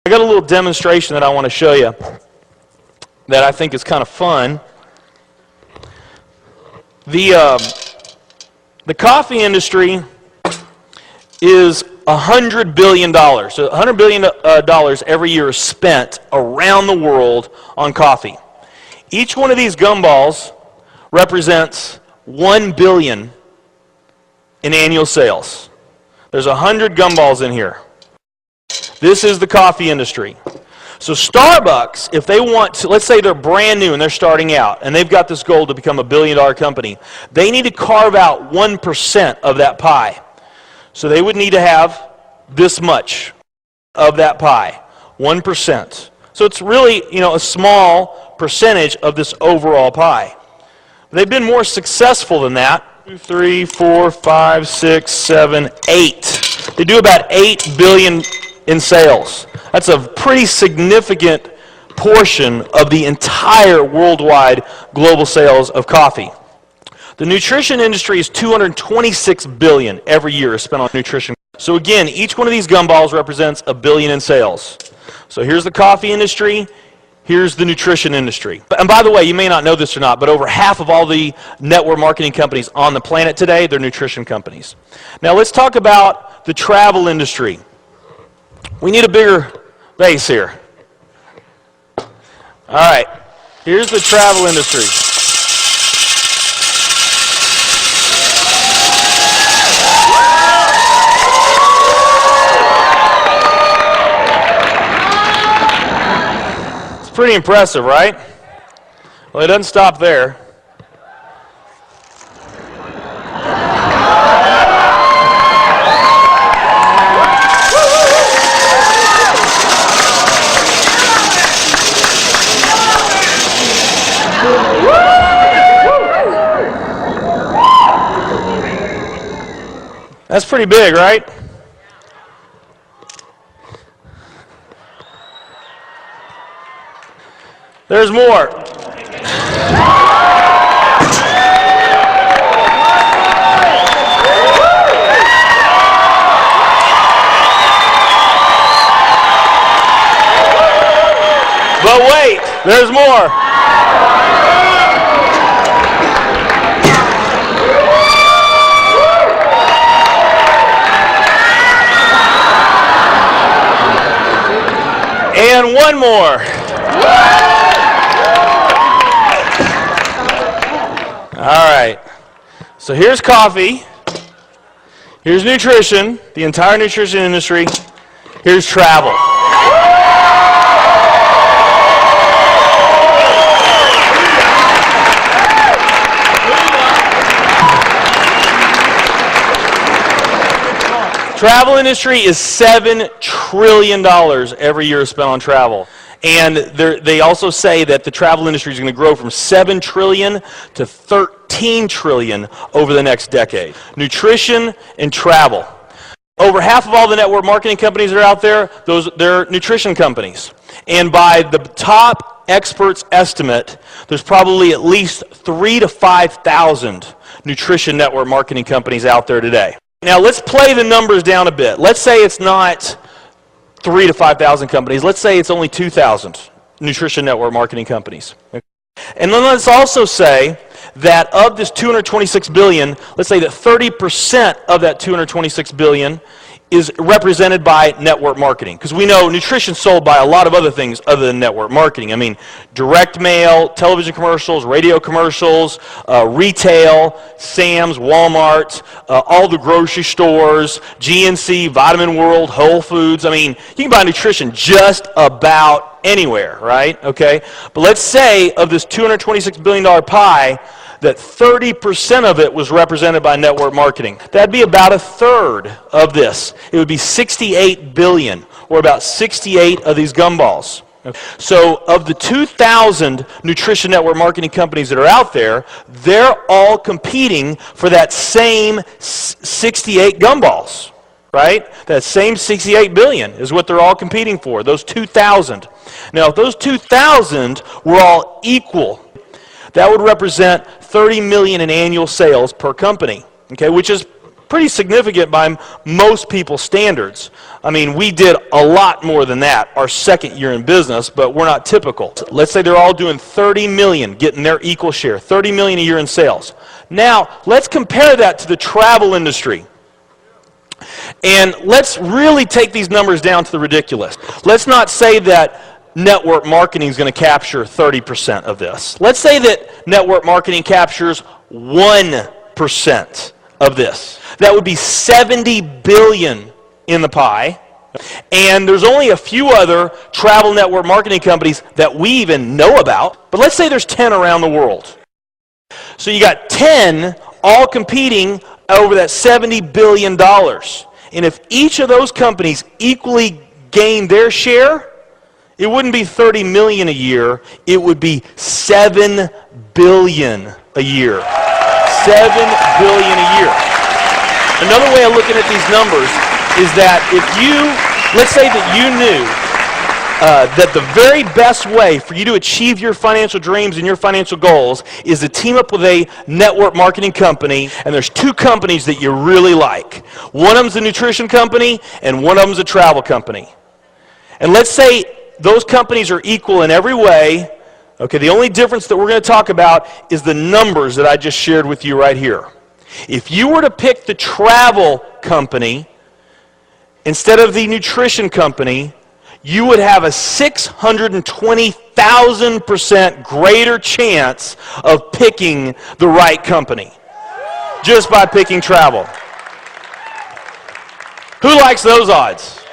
I got a little demonstration that I want to show you that I think is kind of fun. The coffee industry is $100 billion. So $100 billion every year is spent around the world on coffee. Each one of these gumballs represents $1 billion in annual sales. There's 100 gumballs in here. This is the coffee industry. So Starbucks, if they want to, let's say they're brand new and they're starting out, and they've got this goal to become a billion-dollar company, they need to carve out 1% of that pie. So they would need to have this much of that pie, 1%. So it's really, a small percentage of this overall pie. They've been more successful than that. 2, 3, 4, 5, 6, 7, 8. They do about 8 billion in sales. That's a pretty significant portion of the entire worldwide global sales of coffee. The nutrition industry is $226 billion every year is spent on nutrition. So again, each one of these gumballs represents $1 billion in sales. So here's the coffee industry, here's the nutrition industry. And by the way, you may not know this or not, but over half of all the network marketing companies on the planet today, they're nutrition companies. Now let's talk about the travel industry. We need a bigger base here. All right, here's the travel industry. It's pretty impressive, right? Well, it doesn't stop there. That's pretty big, right? There's more. But wait, there's more. And one more. All right. So here's coffee. Here's nutrition, the entire nutrition industry. Here's travel. Travel industry is $7 trillion every year spent on travel. And they also say that the travel industry is going to grow from $7 trillion to $13 trillion over the next decade. Nutrition and travel. Over half of all the network marketing companies that are out there, they're nutrition companies. And by the top experts' estimate, there's probably at least 3,000 to 5,000 nutrition network marketing companies out there today. Now let's play the numbers down a bit. Let's say it's not 3,000 to 5,000 companies. Let's say it's only 2,000 nutrition network marketing companies. And then let's also say that of this $226 billion, let's say that 30% of that $226 billion is represented by network marketing. Because we know nutrition's sold by a lot of other things other than network marketing. I mean, direct mail, television commercials, radio commercials, retail, Sam's, Walmart, all the grocery stores, GNC, Vitamin World, Whole Foods. I mean, you can buy nutrition just about anywhere, right? Okay? But let's say of this $226 billion pie, that 30% of it was represented by network marketing. That'd be about a third of this. It would be 68 billion, or about 68 of these gumballs. So of the 2,000 nutrition network marketing companies that are out there, they're all competing for that same 68 gumballs, right? That same 68 billion is what they're all competing for, those 2,000. Now, if those 2,000 were all equal, that would represent 30 million in annual sales per company, okay, which is pretty significant by most people's standards. I mean, we did a lot more than that our second year in business, but we're not typical. Let's say they're all doing 30 million, getting their equal share, 30 million a year in sales. Now, let's compare that to the travel industry. And let's really take these numbers down to the ridiculous. Let's not say that network marketing is going to capture 30% of this. Let's say that network marketing captures 1% of this. That would be 70 billion in the pie. And there's only a few other travel network marketing companies that we even know about. But let's say there's 10 around the world. So you got 10 all competing over that $70 billion. And if each of those companies equally gained their share, it wouldn't be 30 million a year, it would be 7 billion a year. 7 billion a year. Another way of looking at these numbers is that if you, let's say that you knew that the very best way for you to achieve your financial dreams and your financial goals is to team up with a network marketing company, and there's two companies that you really like. One of them's a nutrition company, and one of them's a travel company. And let's say those companies are equal in every way. Okay, the only difference that we're going to talk about is the numbers that I just shared with you right here. If you were to pick the travel company instead of the nutrition company, you would have a 620,000% greater chance of picking the right company just by picking travel. Who likes those odds?